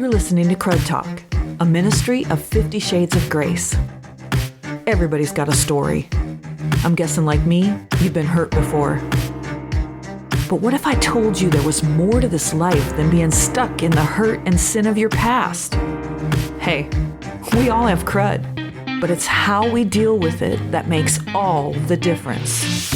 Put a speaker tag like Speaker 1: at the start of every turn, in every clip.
Speaker 1: You're listening to Crud Talk, a ministry of 50 Shades of Grace. Everybody's got a story. I'm guessing like me, you've been hurt before. But what if I told you there was more to this life than being stuck in the hurt and sin of your past? Hey, we all have crud, but it's how we deal with it that makes all the difference.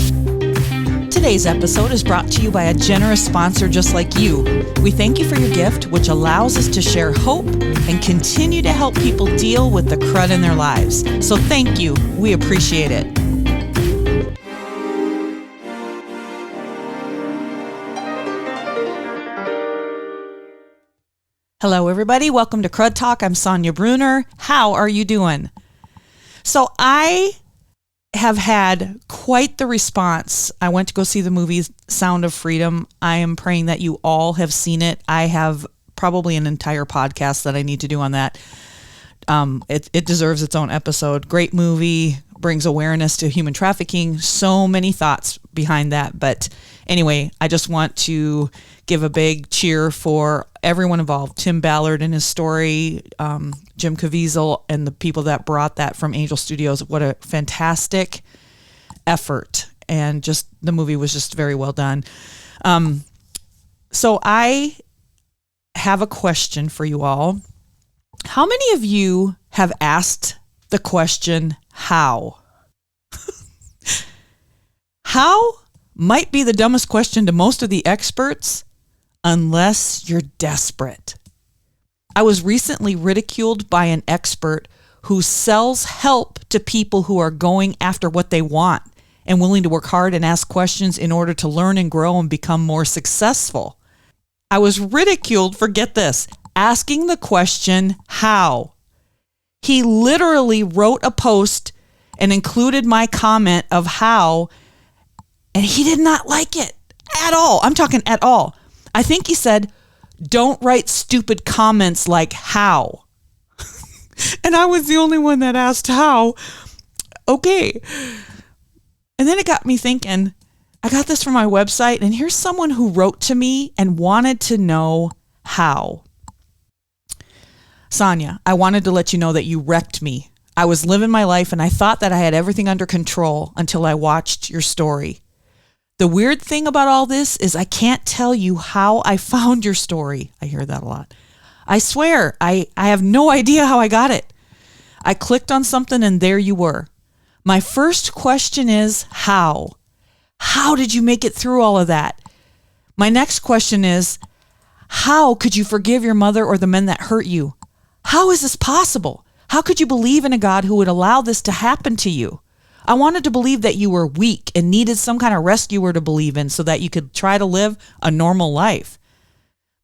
Speaker 2: Today's episode is brought to you by a generous sponsor just like you. We thank you for your gift, which allows us to share hope and continue to help people deal with the crud in their lives. So thank you. We appreciate it. Hello, everybody. Welcome to Crud Talk. I'm Sonia Bruner. How are you doing? So I have had quite the response. I went to go see the movie Sound of Freedom. I am praying that you all have seen it. I have probably an entire podcast that I need to do on that. It deserves its own episode. Great movie, brings awareness to human trafficking. So many thoughts behind that. But anyway, I just want to give a big cheer for everyone involved. Tim Ballard and his story, Jim Caviezel, and the people that brought that from Angel Studios. What a fantastic effort. And just the movie was just very well done. So I have a question for you all. How many of you have asked the question, how? How might be the dumbest question to most of the experts, unless you're desperate. I was recently ridiculed by an expert who sells help to people who are going after what they want and willing to work hard and ask questions in order to learn and grow and become more successful. I was ridiculed for, get this, asking the question, how? He literally wrote a post and included my comment of how, and he did not like it at all. I'm talking at all. I think he said, don't write stupid comments like how. And I was the only one that asked how. Okay. And then it got me thinking, I got this from my website, and here's someone who wrote to me and wanted to know how. Sonia, I wanted to let you know that you wrecked me. I was living my life and I thought that I had everything under control until I watched your story. The weird thing about all this is I can't tell you how I found your story. I hear that a lot. I swear, I have no idea how I got it. I clicked on something and there you were. My first question is, how? How did you make it through all of that? My next question is, how could you forgive your mother or the men that hurt you? How is this possible? How could you believe in a God who would allow this to happen to you? I wanted to believe that you were weak and needed some kind of rescuer to believe in so that you could try to live a normal life.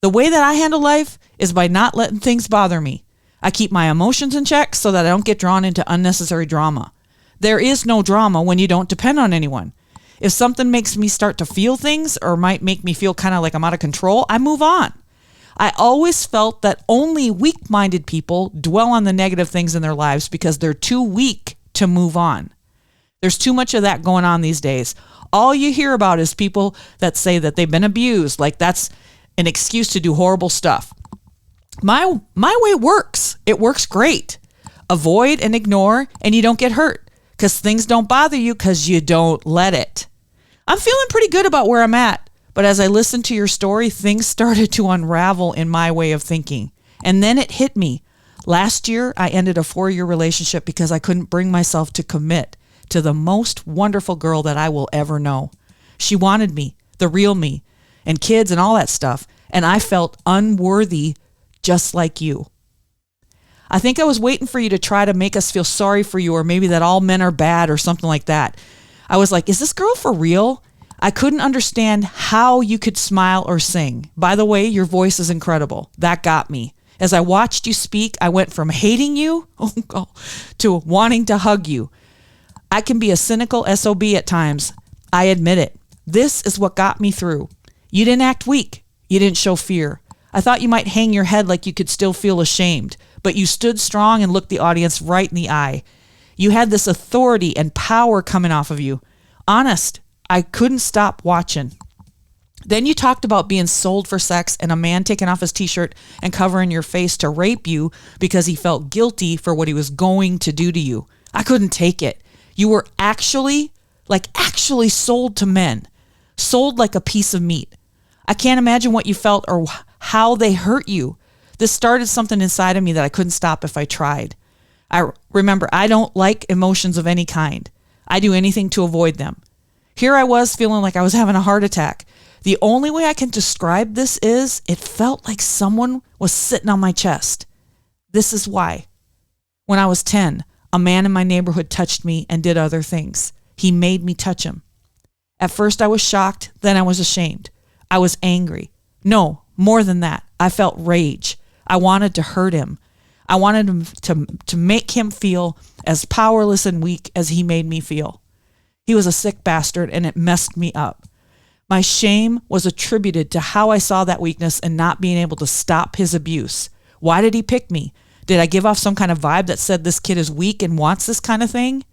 Speaker 2: The way that I handle life is by not letting things bother me. I keep my emotions in check so that I don't get drawn into unnecessary drama. There is no drama when you don't depend on anyone. If something makes me start to feel things or might make me feel kind of like I'm out of control, I move on. I always felt that only weak-minded people dwell on the negative things in their lives because they're too weak to move on. There's too much of that going on these days. All you hear about is people that say that they've been abused, like that's an excuse to do horrible stuff. My way works. It works great. Avoid and ignore, and you don't get hurt because things don't bother you because you don't let it. I'm feeling pretty good about where I'm at, but as I listened to your story, things started to unravel in my way of thinking. And then it hit me. Last year, I ended a 4-year relationship because I couldn't bring myself to commit to the most wonderful girl that I will ever know. She wanted me, the real me, and kids and all that stuff, and I felt unworthy just like you. I think I was waiting for you to try to make us feel sorry for you, or maybe that all men are bad or something like that. I was like, is this girl for real? I couldn't understand how you could smile or sing. By the way, your voice is incredible. That got me. As I watched you speak, I went from hating you to wanting to hug you. I can be a cynical SOB at times. I admit it. This is what got me through. You didn't act weak. You didn't show fear. I thought you might hang your head like you could still feel ashamed, but you stood strong and looked the audience right in the eye. You had this authority and power coming off of you. Honest, I couldn't stop watching. Then you talked about being sold for sex and a man taking off his t-shirt and covering your face to rape you because he felt guilty for what he was going to do to you. I couldn't take it. You were actually sold to men, sold like a piece of meat. I can't imagine what you felt or how they hurt you. This started something inside of me that I couldn't stop if I tried. I remember, I don't like emotions of any kind. I do anything to avoid them. Here I was feeling like I was having a heart attack. The only way I can describe this is it felt like someone was sitting on my chest. This is why. When I was 10, a man in my neighborhood touched me and did other things. He made me touch him. At first I was shocked, then I was ashamed. I was angry. No, more than that. I felt rage. I wanted to hurt him. I wanted him to make him feel as powerless and weak as he made me feel. He was a sick bastard and it messed me up. My shame was attributed to how I saw that weakness and not being able to stop his abuse. Why did he pick me? Did I give off some kind of vibe that said this kid is weak and wants this kind of thing?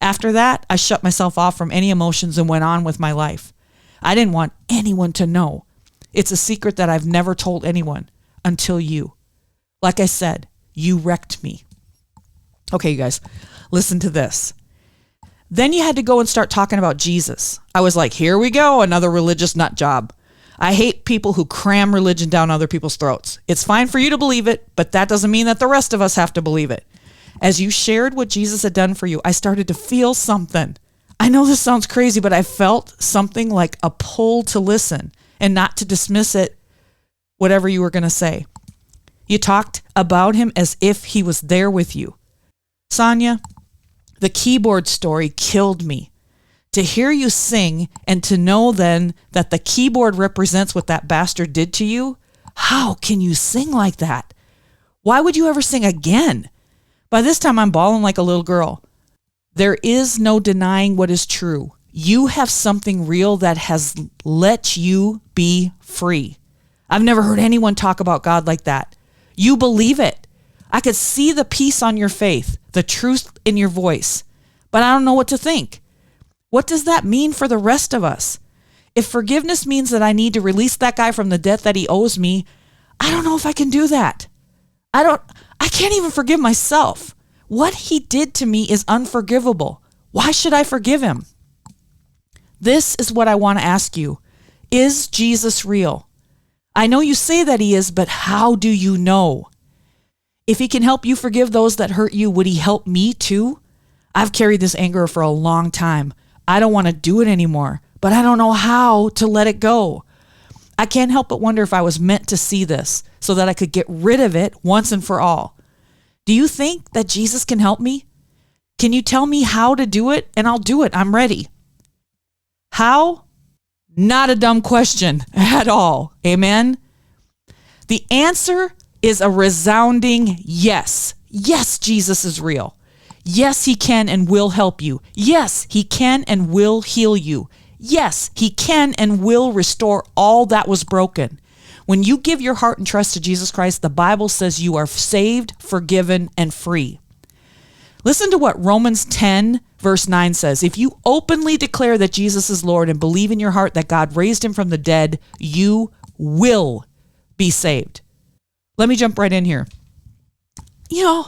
Speaker 2: After that, I shut myself off from any emotions and went on with my life. I didn't want anyone to know. It's a secret that I've never told anyone until you. Like I said, you wrecked me. Okay, you guys, listen to this. Then you had to go and start talking about Jesus. I was like, here we go, another religious nut job. I hate people who cram religion down other people's throats. It's fine for you to believe it, but that doesn't mean that the rest of us have to believe it. As you shared what Jesus had done for you, I started to feel something. I know this sounds crazy, but I felt something like a pull to listen and not to dismiss it, whatever you were going to say. You talked about him as if he was there with you. Sonia, the keyboard story killed me. To hear you sing and to know then that the keyboard represents what that bastard did to you, how can you sing like that? Why would you ever sing again? By this time, I'm bawling like a little girl. There is no denying what is true. You have something real that has let you be free. I've never heard anyone talk about God like that. You believe it. I could see the peace on your face, the truth in your voice, but I don't know what to think. What does that mean for the rest of us? If forgiveness means that I need to release that guy from the debt that he owes me, I don't know if I can do that. I can't even forgive myself. What he did to me is unforgivable. Why should I forgive him? This is what I want to ask you. Is Jesus real? I know you say that he is, but how do you know? If he can help you forgive those that hurt you, would he help me too? I've carried this anger for a long time. I don't want to do it anymore, but I don't know how to let it go. I can't help but wonder if I was meant to see this so that I could get rid of it once and for all. Do you think that Jesus can help me? Can you tell me how to do it? And I'll do it. I'm ready. How? Not a dumb question at all. Amen? The answer is a resounding yes. Yes, Jesus is real. Yes, he can and will help you. Yes, he can and will heal you. Yes, he can and will restore all that was broken. When you give your heart and trust to Jesus Christ, the Bible says you are saved, forgiven, and free. Listen to what Romans 10 verse 9 says. If you openly declare that Jesus is Lord and believe in your heart that God raised him from the dead, you will be saved. Let me jump right in here. You know,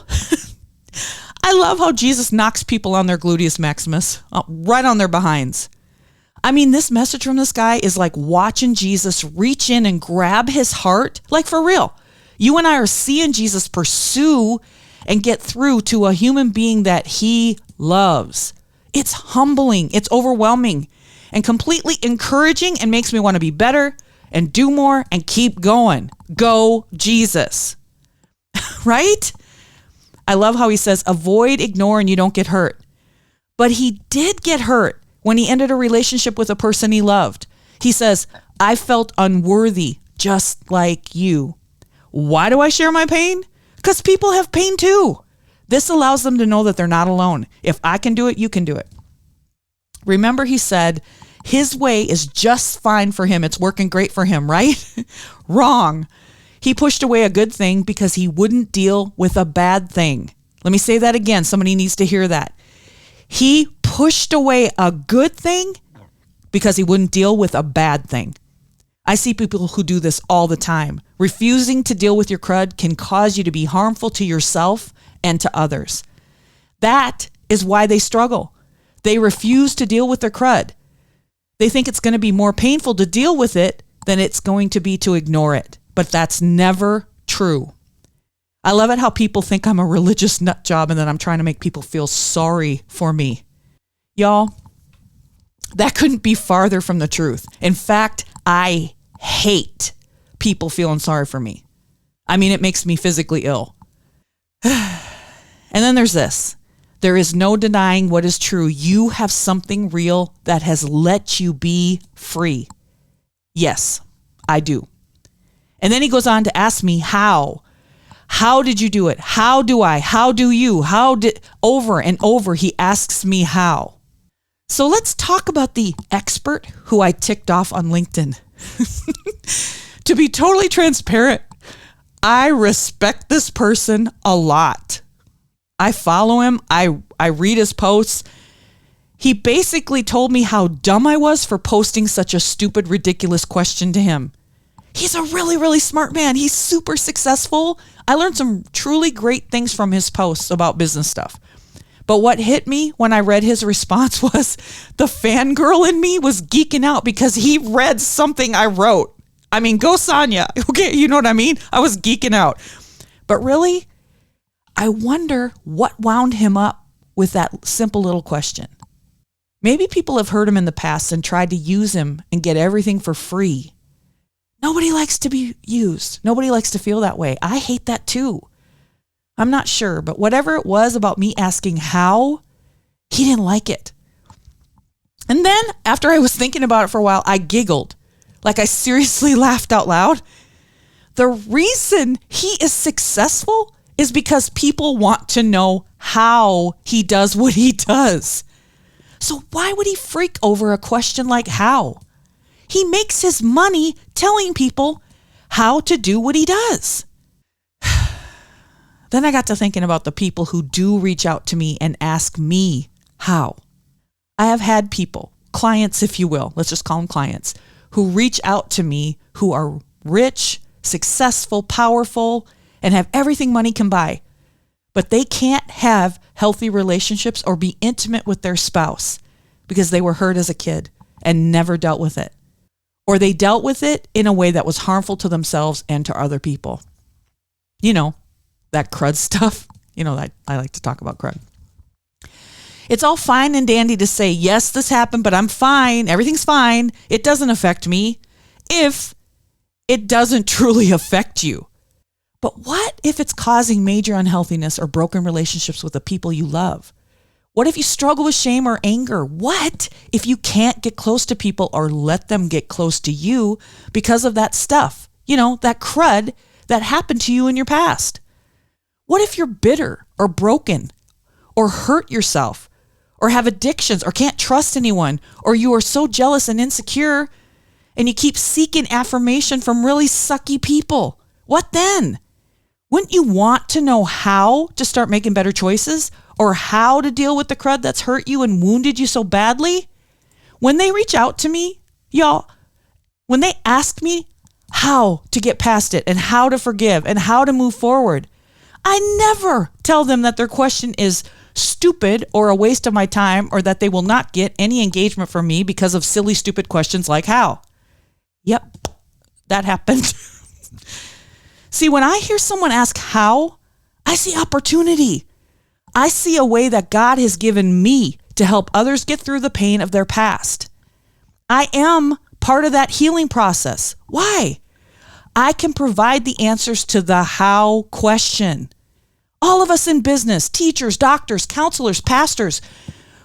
Speaker 2: I love how Jesus knocks people on their gluteus maximus, right on their behinds. I mean, this message from this guy is like watching Jesus reach in and grab his heart, like for real. You and I are seeing Jesus pursue and get through to a human being that he loves. It's humbling, it's overwhelming, and completely encouraging, and makes me want to be better and do more and keep going. Go, Jesus. Right? I love how he says, avoid, ignore, and you don't get hurt. But he did get hurt when he ended a relationship with a person he loved. He says, I felt unworthy just like you. Why do I share my pain? Because people have pain too. This allows them to know that they're not alone. If I can do it, you can do it. Remember, he said, his way is just fine for him. It's working great for him, right? Wrong. He pushed away a good thing because he wouldn't deal with a bad thing. Let me say that again. Somebody needs to hear that. He pushed away a good thing because he wouldn't deal with a bad thing. I see people who do this all the time. Refusing to deal with your crud can cause you to be harmful to yourself and to others. That is why they struggle. They refuse to deal with their crud. They think it's going to be more painful to deal with it than it's going to be to ignore it. But that's never true. I love it how people think I'm a religious nut job and that I'm trying to make people feel sorry for me. Y'all, that couldn't be farther from the truth. In fact, I hate people feeling sorry for me. I mean, it makes me physically ill. And then there's this. There is no denying what is true. You have something real that has let you be free. Yes, I do. And then he goes on to ask me how. How did you do it? How do I? How do you? Over and over, he asks me how. So let's talk about the expert who I ticked off on LinkedIn. To be totally transparent, I respect this person a lot. I follow him. I read his posts. He basically told me how dumb I was for posting such a stupid, ridiculous question to him. He's a really, really smart man. He's super successful. I learned some truly great things from his posts about business stuff. But what hit me when I read his response was the fangirl in me was geeking out because he read something I wrote. I mean, go Sonia. Okay, you know what I mean? I was geeking out. But really, I wonder what wound him up with that simple little question. Maybe people have heard him in the past and tried to use him and get everything for free. Nobody likes to be used. Nobody likes to feel that way. I hate that too. I'm not sure, but whatever it was about me asking how, he didn't like it. And then after I was thinking about it for a while, I giggled. Like I seriously laughed out loud. The reason he is successful is because people want to know how he does what he does. So why would he freak over a question like how? He makes his money telling people how to do what he does. Then I got to thinking about the people who do reach out to me and ask me how. I have had people, clients if you will, let's just call them clients, who reach out to me who are rich, successful, powerful, and have everything money can buy. But they can't have healthy relationships or be intimate with their spouse because they were hurt as a kid and never dealt with it. Or they dealt with it in a way that was harmful to themselves and to other people. You know, that crud stuff. You know, that I like to talk about crud. It's all fine and dandy to say, yes, this happened, but I'm fine. Everything's fine. It doesn't affect me if it doesn't truly affect you. But what if it's causing major unhealthiness or broken relationships with the people you love? What if you struggle with shame or anger? What if you can't get close to people or let them get close to you because of that stuff? You know, that crud that happened to you in your past. What if you're bitter or broken or hurt yourself or have addictions or can't trust anyone or you are so jealous and insecure and you keep seeking affirmation from really sucky people? What then? Wouldn't you want to know how to start making better choices or how to deal with the crud that's hurt you and wounded you so badly? When they reach out to me, y'all, when they ask me how to get past it and how to forgive and how to move forward, I never tell them that their question is stupid or a waste of my time or that they will not get any engagement from me because of silly, stupid questions like how. Yep, that happened. See, when I hear someone ask how, I see opportunity. I see a way that God has given me to help others get through the pain of their past. I am part of that healing process. Why? I can provide the answers to the how question. All of us in business, teachers, doctors, counselors, pastors,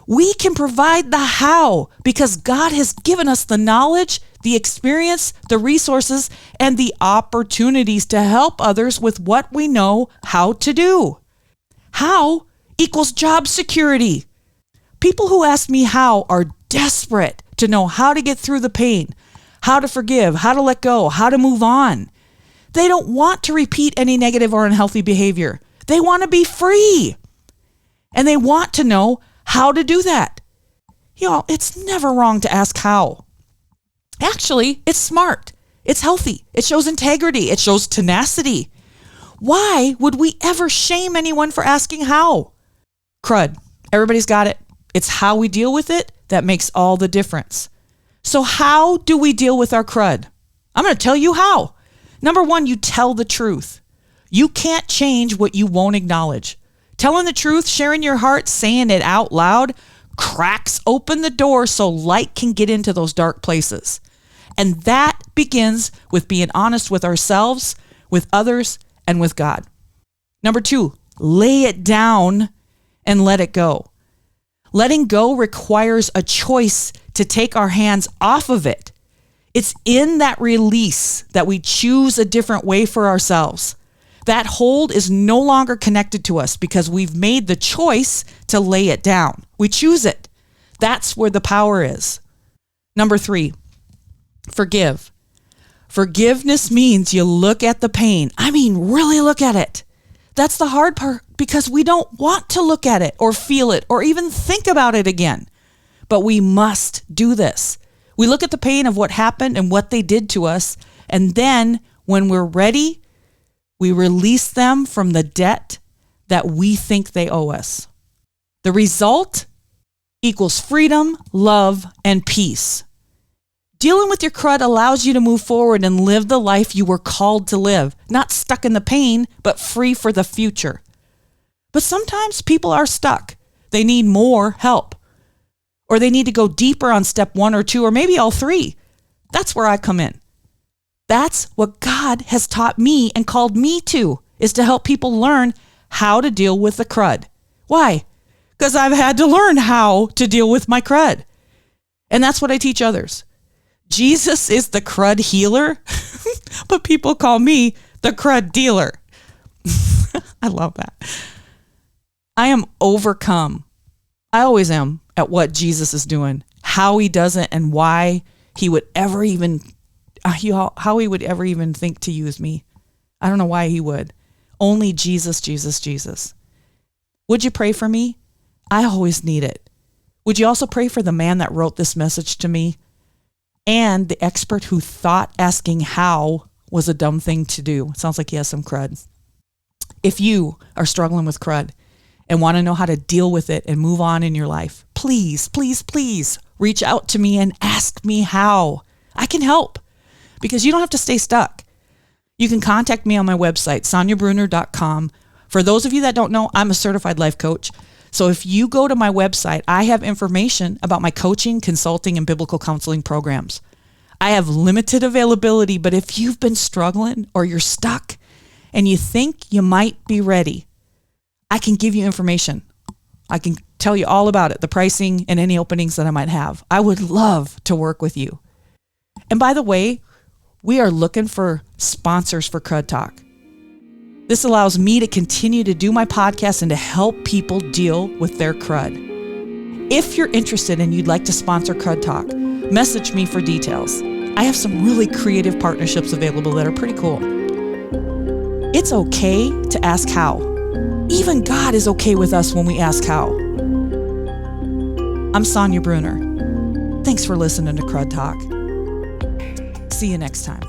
Speaker 2: we can provide the how because God has given us the knowledge, the experience, the resources, and the opportunities to help others with what we know how to do. How equals job security. People who ask me how are desperate to know how to get through the pain, how to forgive, how to let go, how to move on. They don't want to repeat any negative or unhealthy behavior. They want to be free. And they want to know how to do that. Y'all, it's never wrong to ask how. Actually, it's smart. It's healthy. It shows integrity. It shows tenacity. Why would we ever shame anyone for asking how? Crud. Everybody's got it. It's how we deal with it that makes all the difference. So how do we deal with our crud? I'm going to tell you how. Number one, you tell the truth. You can't change what you won't acknowledge. Telling the truth, sharing your heart, saying it out loud cracks open the door so light can get into those dark places. And that begins with being honest with ourselves, with others, and with God. Number two, lay it down and let it go. Letting go requires a choice to take our hands off of it. It's in that release that we choose a different way for ourselves. That hold is no longer connected to us because we've made the choice to lay it down. We choose it. That's where the power is. Number three, forgive. Forgiveness means you look at the pain. I mean, really look at it. That's the hard part because we don't want to look at it or feel it or even think about it again. But we must do this. We look at the pain of what happened and what they did to us. And then when we're ready, we release them from the debt that we think they owe us. The result equals freedom, love, and peace. Dealing with your crud allows you to move forward and live the life you were called to live, not stuck in the pain, but free for the future. But sometimes people are stuck. They need more help, or they need to go deeper on step 1 or 2, or maybe all 3. That's where I come in. That's what God has taught me and called me to, is to help people learn how to deal with the crud. Why? Because I've had to learn how to deal with my crud. And that's what I teach others. Jesus is the crud healer, but people call me the crud dealer. I love that. I am overcome. I always am at what Jesus is doing, how he does it, and why he would ever even, how he would ever even think to use me. I don't know why he would. Only Jesus, Jesus, Jesus. Would you pray for me? I always need it. Would you also pray for the man that wrote this message to me and the expert who thought asking how was a dumb thing to do? It sounds like he has some crud. If you are struggling with crud and want to know how to deal with it and move on in your life, please, please, please reach out to me and ask me how. I can help because you don't have to stay stuck. You can contact me on my website, soniabruner.com. For those of you that don't know, I'm a certified life coach. So if you go to my website, I have information about my coaching, consulting, and biblical counseling programs. I have limited availability, but if you've been struggling or you're stuck and you think you might be ready, I can give you information. I can tell you all about it, the pricing and any openings that I might have. I would love to work with you. And by the way, we are looking for sponsors for Crud Talk. This allows me to continue to do my podcast and to help people deal with their crud. If you're interested and you'd like to sponsor Crud Talk, message me for details. I have some really creative partnerships available that are pretty cool. It's okay to ask how. Even God is okay with us when we ask how. I'm Sonia Bruner. Thanks for listening to Crud Talk. See you next time.